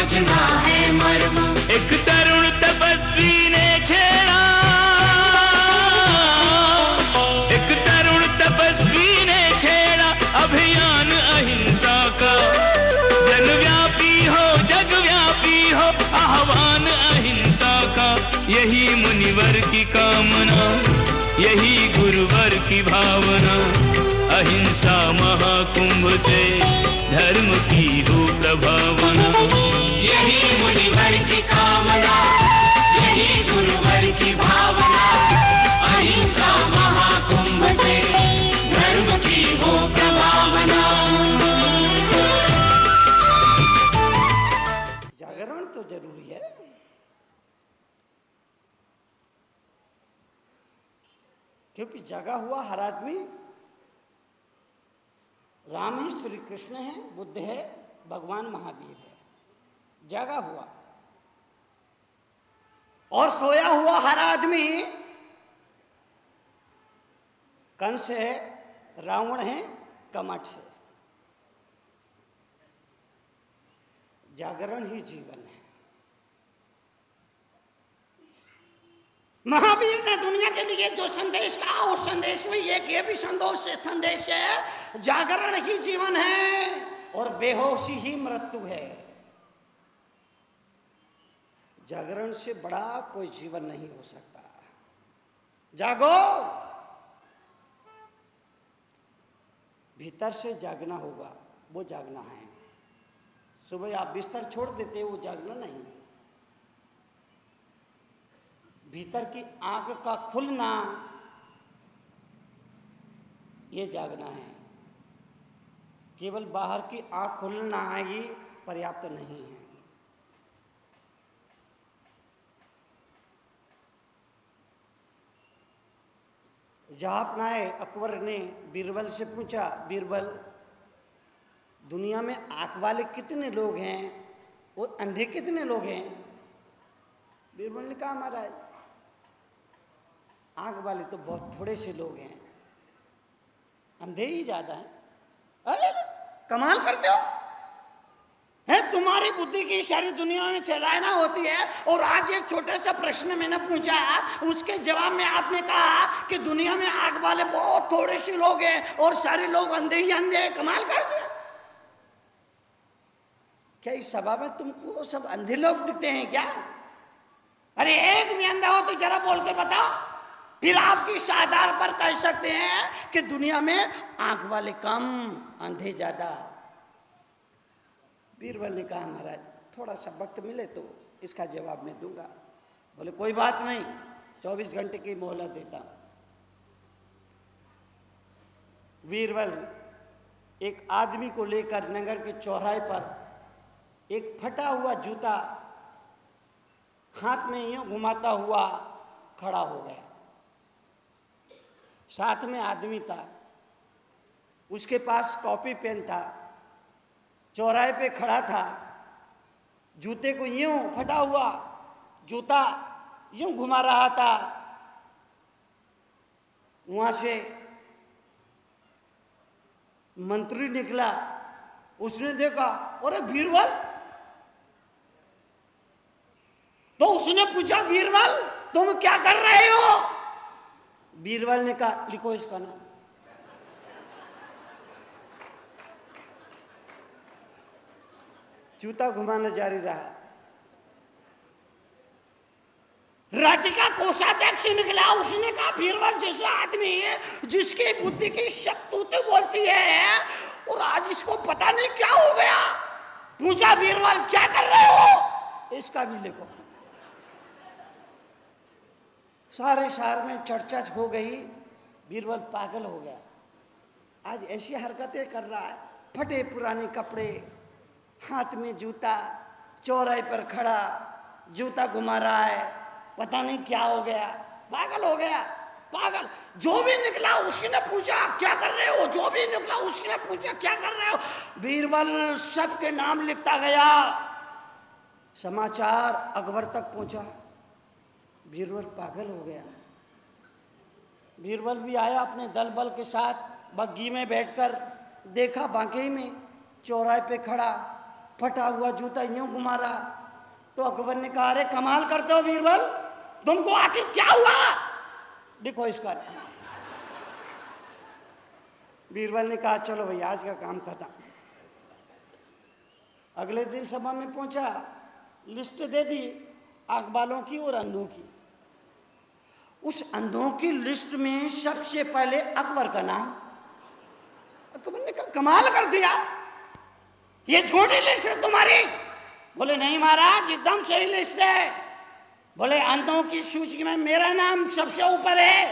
समझना है मर्म। एक तरुण तपस्वी ने छेड़ा, एक तरुण तपस्वी ने छेड़ा अभियान अहिंसा का। जनव्यापी हो जगव्यापी हो आह्वान अहिंसा का। यही मुनिवर की कामना, यही गुरुवर की भावना। अहिंसा महाकुंभ से धर्म की हो प्रभावना। यही मुनिवर की कामना, यही गुरुवर की भावना। अहिंसा महाकुंभ से धर्म की हो प्रभावना। जागरण तो जरूरी है, क्योंकि जगा हुआ हर आदमी, राम ही श्री कृष्ण है, बुद्ध है, भगवान महावीर है, जगा हुआ। और सोया हुआ हर आदमी कंस है, रावण है, कमठ है। जागरण ही जीवन है। महावीर ने दुनिया के लिए जो संदेश कहा, उस संदेश में ये भी संदेश है, जागरण ही जीवन है और बेहोशी ही मृत्यु है। जागरण से बड़ा कोई जीवन नहीं हो सकता। जागो, भीतर से जागना होगा, वो जागना है। सुबह आप बिस्तर छोड़ देते, वो जागना नहीं। भीतर की आंख का खुलना, ये जागना है। केवल बाहर की आंख खुलना ही पर्याप्त नहीं है। जहांपनाह अकबर ने बीरबल से पूछा, बीरबल दुनिया में आंख वाले कितने लोग हैं और अंधे कितने लोग हैं? बीरबल ने कहा, महाराज आंख वाले तो बहुत थोड़े से लोग हैं, अंधे ही ज्यादा हैं। अरे कमाल करते हो, है तुम्हारी बुद्धि की सारी दुनिया में सराहना होती है, और आज एक छोटे सा प्रश्न मैंने पूछा, उसके जवाब में आपने कहा कि दुनिया में आंख वाले बहुत थोड़े से लोग हैं और सारे लोग अंधे ही अंधे हैं। कमाल कर दिया। क्या इस सभा में तुमको सब अंधे लोग दिखते हैं क्या? अरे एक भी अंधा हो तो जरा बोल के बताओ, फिर आप किस आधार पर कह सकते हैं कि दुनिया में आंख वाले कम, अंधे ज्यादा? बीरबल ने कहा, महाराज थोड़ा सा वक्त मिले तो इसका जवाब मैं दूंगा। बोले कोई बात नहीं, 24 घंटे की मोहलत देता हूं। बीरबल एक आदमी को लेकर नगर के चौराहे पर एक फटा हुआ जूता हाथ में यूं घुमाता हुआ खड़ा हो गया। साथ में आदमी था, उसके पास कॉपी पेन था, चौराहे पे खड़ा था, जूते को यूं फटा हुआ जूता यूं घुमा रहा था। वहां से मंत्री निकला, उसने देखा, अरे बीरबल, तो उसने पूछा, बीरबल तुम क्या कर रहे हो? बीरबल ने कहा, लिखो इसका नाम। जूता घुमाना जारी रहा। राज्य का कोषाध्यक्ष निकला, उसने कहा, बीरबल जैसा आदमी है जिसकी बुद्धि की शक्ति बोलती है, और आज इसको पता नहीं क्या हो गया। पूछा, बीरबल क्या कर रहे हो? इसका भी लिखो। सारे शहर में चर्चा हो गई, बीरबल पागल हो गया, आज ऐसी हरकतें कर रहा है, फटे पुराने कपड़े, हाथ में जूता, चौराहे पर खड़ा, जूता घुमा रहा है, पता नहीं क्या हो गया, पागल हो गया, पागल। जो भी निकला उसी ने पूछा क्या कर रहे हो, जो भी निकला उसी ने पूछा क्या कर रहे हो। बीरबल सबके नाम लिखता गया। समाचार अकबर तक पहुंचा, बीरबल पागल हो गया। बीरबल भी आया अपने दल बल के साथ, बग्घी में बैठकर देखा, बांके में चौराहे पे खड़ा फटा हुआ जूता यूं घुमा रहा। तो अकबर ने कहा, अरे कमाल करते हो बीरबल, तुमको आखिर क्या हुआ, देखो इसका। बीरबल ने कहा, चलो भाई आज का काम खत्म। अगले दिन सभा में पहुंचा, लिस्ट दे दी आंख वालों की और अंधों की। उस अंधों की लिस्ट में सबसे पहले अकबर का नाम। अकबर ने कहा, कमाल कर दिया, ये झूठी लिस्ट है तुम्हारी। बोले नहीं महाराज, एकदम सही लिस्ट है। बोले अंधों की सूची में मेरा नाम सबसे ऊपर है।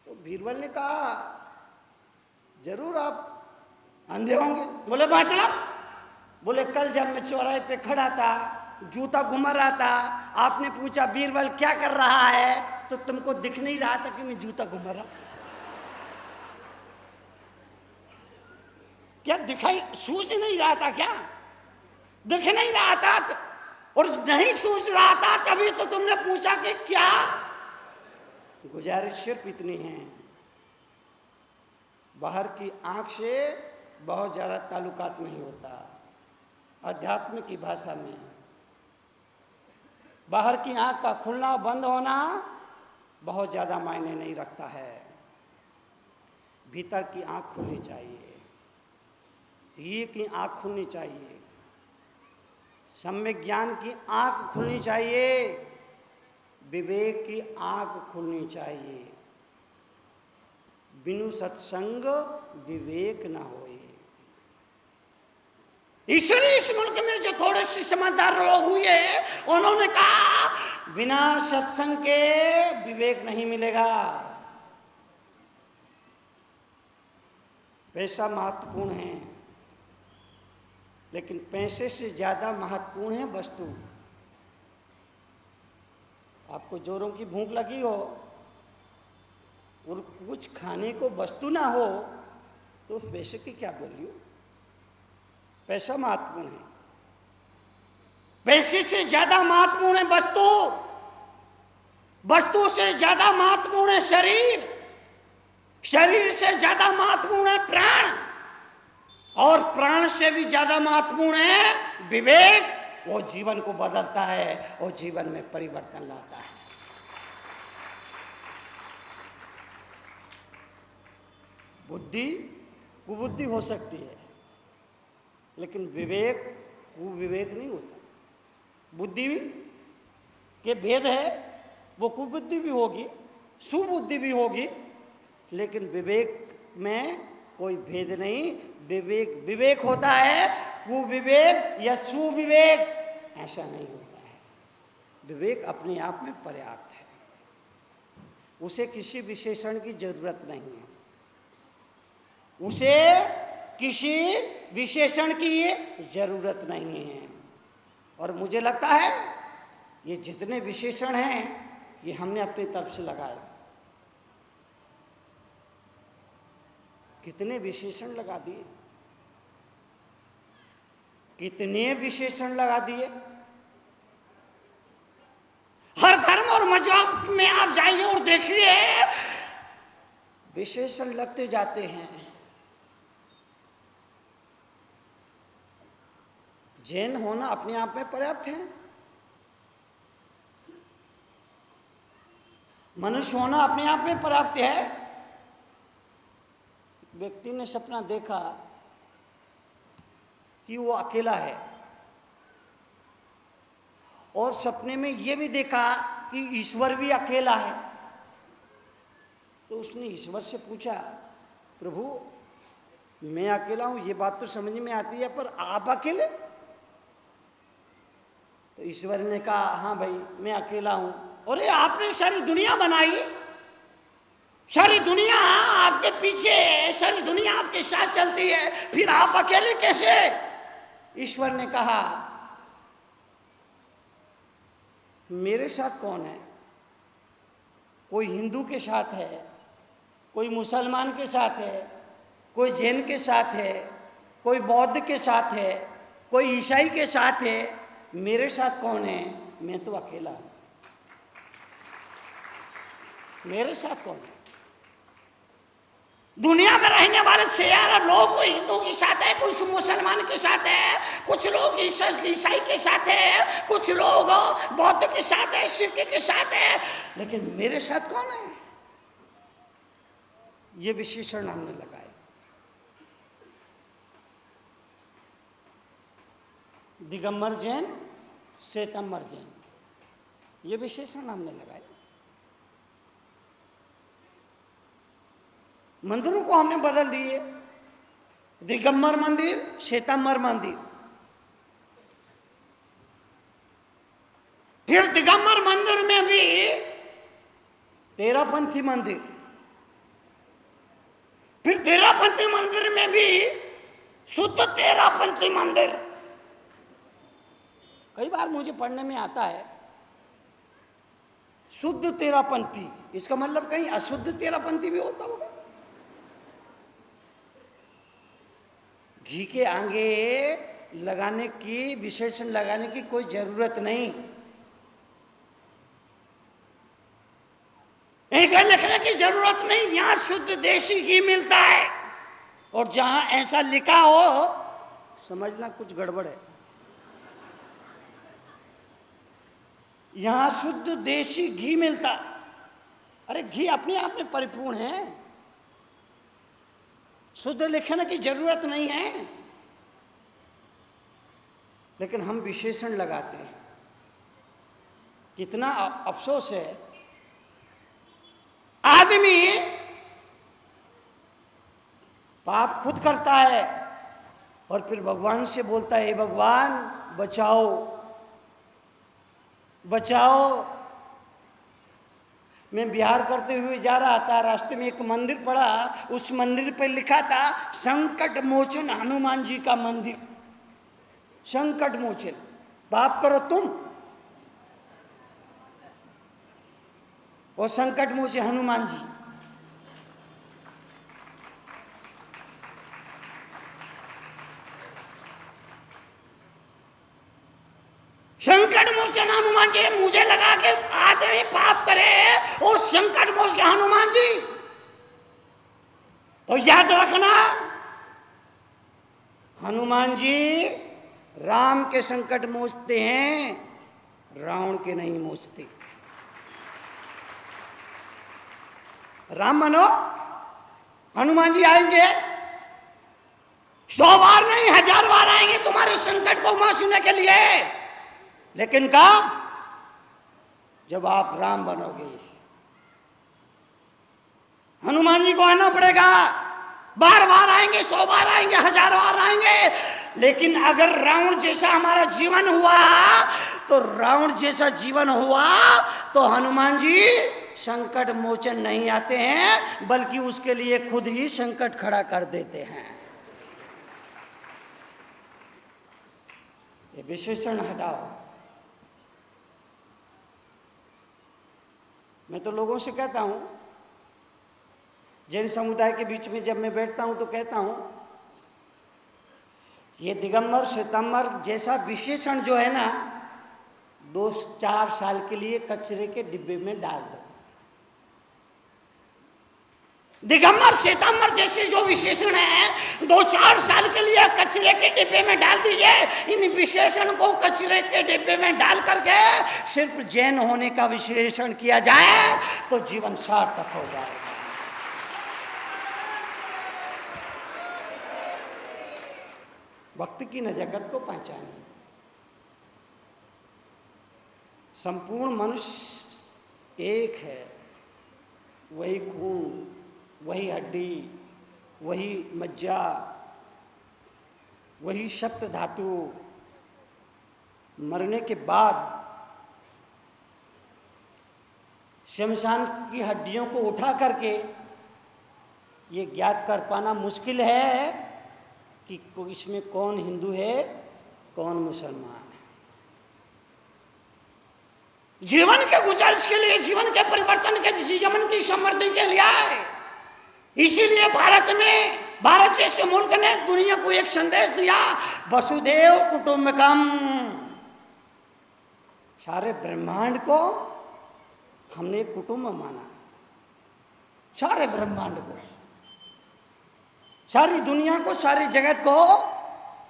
तो बीरबल ने कहा, जरूर आप अंधे होंगे। बोले मतलब? बोले कल जब मैं चौराहे पे खड़ा था, जूता घुमा रहा था, आपने पूछा बीरबल क्या कर रहा है, तो तुमको दिख नहीं रहा था कि मैं जूता घुमा रहा। क्या दिखाई सूझ नहीं रहा था? क्या दिख नहीं रहा था? और नहीं सूझ रहा था तभी तो तुमने पूछा कि क्या। गुजारिश सिर्फ इतनी है, बाहर की आंख से बहुत ज्यादा ताल्लुकात नहीं होता। अध्यात्म की भाषा में बाहर की आंख का खुलना बंद होना बहुत ज्यादा मायने नहीं रखता है। भीतर की आंख खुलनी चाहिए, ये की आंख खुलनी चाहिए, सम्यक ज्ञान की आंख खुलनी चाहिए, विवेक की आंख खुलनी चाहिए। बिनु सत्संग विवेक न होए। ईश्वरी इस मुल्क में जो थोड़े से समझदार लोग हुए, उन्होंने कहा बिना सत्संग के विवेक नहीं मिलेगा। पैसा महत्वपूर्ण है, लेकिन पैसे से ज्यादा महत्वपूर्ण है वस्तु। आपको जोरों की भूख लगी हो और कुछ खाने को वस्तु ना हो, तो पैसे की क्या वैल्यू? पैसा महत्वपूर्ण है, पैसे से ज्यादा महत्वपूर्ण है वस्तु, वस्तु से ज्यादा महत्वपूर्ण है शरीर, शरीर से ज्यादा महत्वपूर्ण है प्राण, और प्राण से भी ज्यादा महत्वपूर्ण है विवेक। वो जीवन को बदलता है, वो जीवन में परिवर्तन लाता है। बुद्धि कुबुद्धि हो सकती है, लेकिन विवेक कुविवेक नहीं होता। बुद्धि के भेद है, वो कुबुद्धि भी होगी, सुबुद्धि भी होगी, लेकिन विवेक में कोई भेद नहीं। विवेक विवेक होता है, कुविवेक या सुविवेक ऐसा नहीं होता है। विवेक अपने आप में पर्याप्त है, उसे किसी विशेषण की जरूरत नहीं है, उसे किसी विशेषण की जरूरत नहीं है। और मुझे लगता है ये जितने विशेषण हैं ये हमने अपनी तरफ से लगाए। कितने विशेषण लगा दिए, कितने विशेषण लगा दिए। हर धर्म और मजहब में आप जाइए और देखिए, विशेषण लगते जाते हैं। जैन होना अपने आप में पर्याप्त है, मनुष्य होना अपने आप में पर्याप्त है। व्यक्ति ने सपना देखा कि वो अकेला है, और सपने में ये भी देखा कि ईश्वर भी अकेला है। तो उसने ईश्वर से पूछा, प्रभु मैं अकेला हूं, ये बात तो समझ में आती है, पर आप अकेले? तो ईश्वर ने कहा, हाँ भाई मैं अकेला हूं। और ये आपने सारी दुनिया बनाई, सारी दुनिया आपके पीछे है, सारी दुनिया आपके साथ चलती है, फिर आप अकेले कैसे? ईश्वर ने कहा, मेरे साथ कौन है? कोई हिंदू के साथ है, कोई मुसलमान के साथ है, कोई जैन के साथ है, कोई बौद्ध के साथ है, कोई ईसाई के साथ है। मेरे साथ कौन है? मैं तो अकेला हूं। मेरे साथ कौन है? दुनिया में रहने वाले 6 लोग कोई हिंदू के साथ है, कुछ मुसलमान के साथ है, कुछ लोग ईसाई के साथ है, कुछ लोग बौद्ध के साथ है, सिख के साथ है, लेकिन मेरे साथ कौन है? ये विशेषण हमने लगाए। दिगंबर जैन, श्वेतांबर जैन, ये विशेषण हमने लगाए। मंदिरों को हमने बदल दिए, दिगंबर मंदिर, श्वेतांबर मंदिर। फिर दिगंबर मंदिर में भी तेरापंथी मंदिर, फिर तेरापंथी मंदिर में भी शुद्ध तेरापंथी मंदिर। कई बार मुझे पढ़ने में आता है शुद्ध तेरापंथी, इसका मतलब कहीं अशुद्ध तेरापंथी भी होता होगा। घी के आगे लगाने की, विशेषण लगाने की कोई जरूरत नहीं। ऐसा लिखने की जरूरत नहीं, यहां शुद्ध देशी घी मिलता है। और जहां ऐसा लिखा हो, समझना कुछ गड़बड़ है। यहां शुद्ध देशी घी मिलता। अरे घी अपने आप में परिपूर्ण है, शुद्ध लिखने की जरूरत नहीं है, लेकिन हम विशेषण लगाते हैं। कितना अफसोस है, आदमी पाप खुद करता है और फिर भगवान से बोलता है, हे भगवान बचाओ बचाओ। मैं बिहार करते हुए जा रहा था, रास्ते में एक मंदिर पड़ा, उस मंदिर पर लिखा था संकट मोचन हनुमान जी का मंदिर। संकट मोचन, पाप करो तुम और संकट मोचन हनुमान जी। संकट मोचन हनुमान जी, मुझे लगा कि आदमी पाप करे और संकट मोचन हनुमान जी। तो याद रखना, हनुमान जी राम के संकट मोचते हैं, रावण के नहीं मोचते। राम मानो, हनुमान जी आएंगे 100 बार नहीं 1000 बार आएंगे तुम्हारे संकट को मोचने के लिए, लेकिन कब? जब आप राम बनोगे। हनुमान जी को आना पड़ेगा, बार बार आएंगे, 100 बार आएंगे, 1000 बार आएंगे, लेकिन अगर रावण जैसा हमारा जीवन हुआ, तो रावण जैसा जीवन हुआ तो हनुमान जी संकट मोचन नहीं आते हैं, बल्कि उसके लिए खुद ही संकट खड़ा कर देते हैं। ये विशेषण हटाओ। मैं तो लोगों से कहता हूं, जैन समुदाय के बीच में जब मैं बैठता हूं तो कहता हूं, ये दिगंबर श्वेतांबर जैसा विशेषण जो है ना, 2-4 साल के लिए कचरे के डिब्बे में डाल दो। दिगंबर श्वेतांबर जैसे जो विशेषण है, 2-4 साल के लिए कचरे के डिब्बे में डाल दीजिए। इन विशेषण को कचरे के डिब्बे में डाल करके सिर्फ जैन होने का विशेषण किया जाए तो जीवन सार्थक हो जाएगा। वक्त की न जगत को पहचानिए। संपूर्ण मनुष्य एक है, वही खून, वही हड्डी, वही मज्जा, वही सप्त धातु। मरने के बाद शमशान की हड्डियों को उठा करके ये ज्ञात कर पाना मुश्किल है कि इसमें कौन हिंदू है, कौन मुसलमान है। जीवन के गुजारिश के लिए, जीवन के परिवर्तन के, जीवन की समृद्धि के लिए आए। इसीलिए भारत जैसे मुल्क ने दुनिया को एक संदेश दिया, वसुदेव कुटुंबकम। सारे ब्रह्मांड को हमने कुटुंब माना, सारे ब्रह्मांड को। सारी दुनिया को, सारी जगत को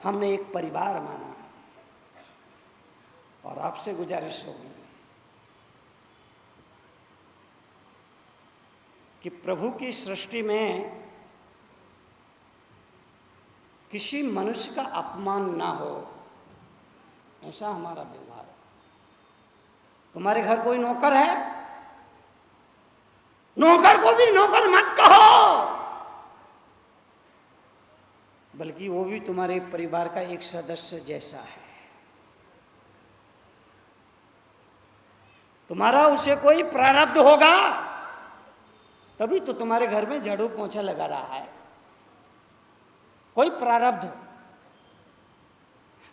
हमने एक परिवार माना। और आपसे गुजारिश होगी कि प्रभु की सृष्टि में किसी मनुष्य का अपमान ना हो, ऐसा हमारा व्यवहार है। तुम्हारे घर कोई नौकर है, नौकर को भी नौकर मत कहो, बल्कि वो भी तुम्हारे परिवार का एक सदस्य जैसा है। तुम्हारा उसे कोई प्रारब्ध होगा, तभी तो तुम्हारे घर में झाड़ू पोंछा लगा रहा है। कोई प्रारब्ध,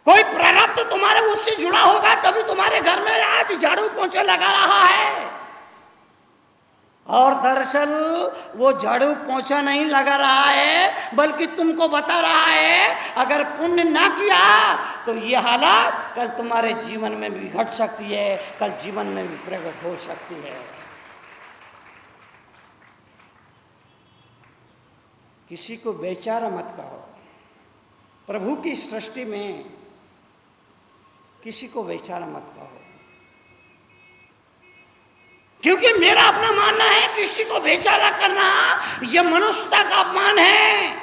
कोई प्रारब्ध तुम्हारे उससे जुड़ा होगा, तभी तुम्हारे घर में आज झाड़ू पोंछा लगा रहा है। और दरअसल वो झाड़ू पोंछा नहीं लगा रहा है, बल्कि तुमको बता रहा है अगर पुण्य ना किया तो ये हालत कल तुम्हारे जीवन में भी घट सकती है, कल जीवन में भी प्रकट हो सकती है। किसी को बेचारा मत कहो। प्रभु की सृष्टि में किसी को बेचारा मत कहो, क्योंकि मेरा अपना मानना है किसी को बेचारा करना यह मनुष्यता का अपमान है।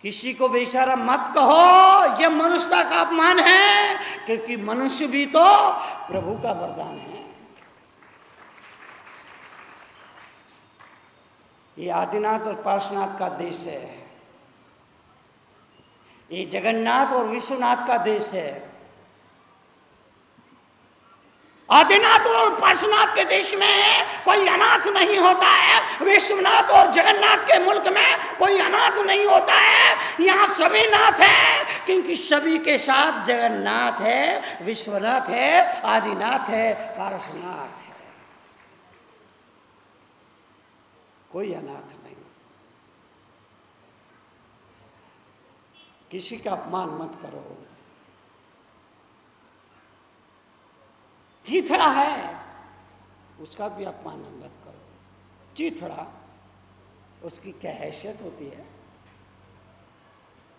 किसी को बेचारा मत कहो, यह मनुष्यता का अपमान है, क्योंकि मनुष्य भी तो प्रभु का वरदान है। ये आदिनाथ और पार्श्वनाथ का देश है, ये जगन्नाथ और विश्वनाथ का देश है। आदिनाथ और पार्श्वनाथ के देश में कोई अनाथ नहीं होता है, विश्वनाथ और जगन्नाथ के मुल्क में कोई अनाथ नहीं होता है। यहाँ सभी नाथ है, क्योंकि सभी के साथ जगन्नाथ है, विश्वनाथ है, आदिनाथ है, पार्श्वनाथ है। कोई अनाथ नहीं। किसी का अपमान मत करो। चीथड़ा है, उसका भी अपमान मत करो। चीथड़ा, उसकी क्या हैसियत होती है।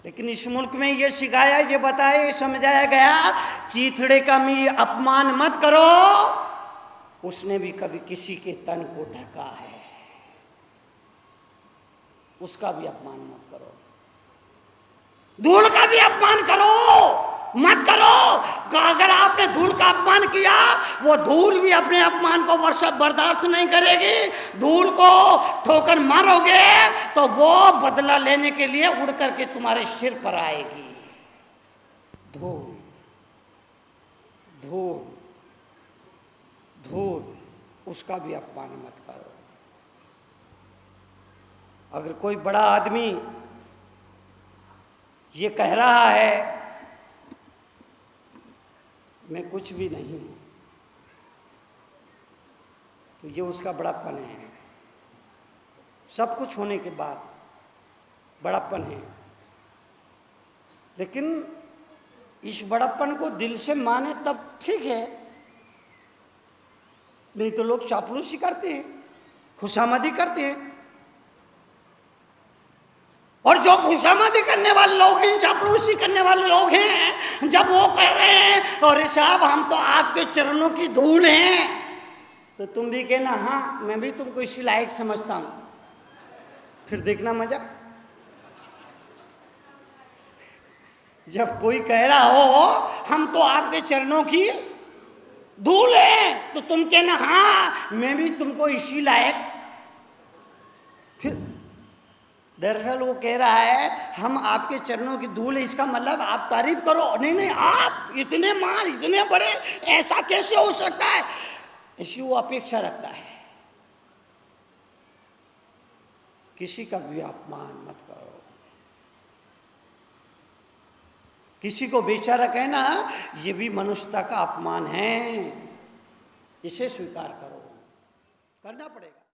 लेकिन इस मुल्क में ये सिखाया, ये बताया, ये समझाया गया, चीथड़े का भी अपमान मत करो, उसने भी कभी किसी के तन को ढका है, उसका भी अपमान मत करो। धूल का भी अपमान करो मत करो। अगर आपने धूल का अपमान किया, वो धूल भी अपने अपमान को बर्दाश्त नहीं करेगी। धूल को ठोकर मारोगे तो वो बदला लेने के लिए उड़ करके तुम्हारे सिर पर आएगी। धूल धूल धूल, उसका भी अपमान मत करो। अगर कोई बड़ा आदमी ये कह रहा है मैं कुछ भी नहीं हूं, तो ये उसका बड़ापन है। सब कुछ होने के बाद बड़ापन है। लेकिन इस बड़ापन को दिल से माने तब ठीक है, नहीं तो लोग चापलूसी करते हैं, खुशामदी करते हैं। और जो खुशामदी करने वाले लोग हैं, चापलूसी करने वाले लोग हैं, जब वो कह रहे हैं और साहब हम तो आपके चरणों की धूल हैं, तो तुम भी कहना हाँ मैं भी तुमको इसी लायक समझता हूं। फिर देखना मजा। जब कोई कह रहा हो हम तो आपके चरणों की धूल है, तो तुम कहना हाँ मैं भी तुमको इसी लायक। फिर दरअसल वो कह रहा है हम आपके चरणों की धूल है, इसका मतलब आप तारीफ करो। नहीं नहीं, आप इतने महान, इतने बड़े, ऐसा कैसे हो सकता है, ऐसी वो अपेक्षा रखता है। किसी का भी अपमान मत करो। किसी को बेचारा कहना ये भी मनुष्यता का अपमान है, इसे स्वीकार करो, करना पड़ेगा।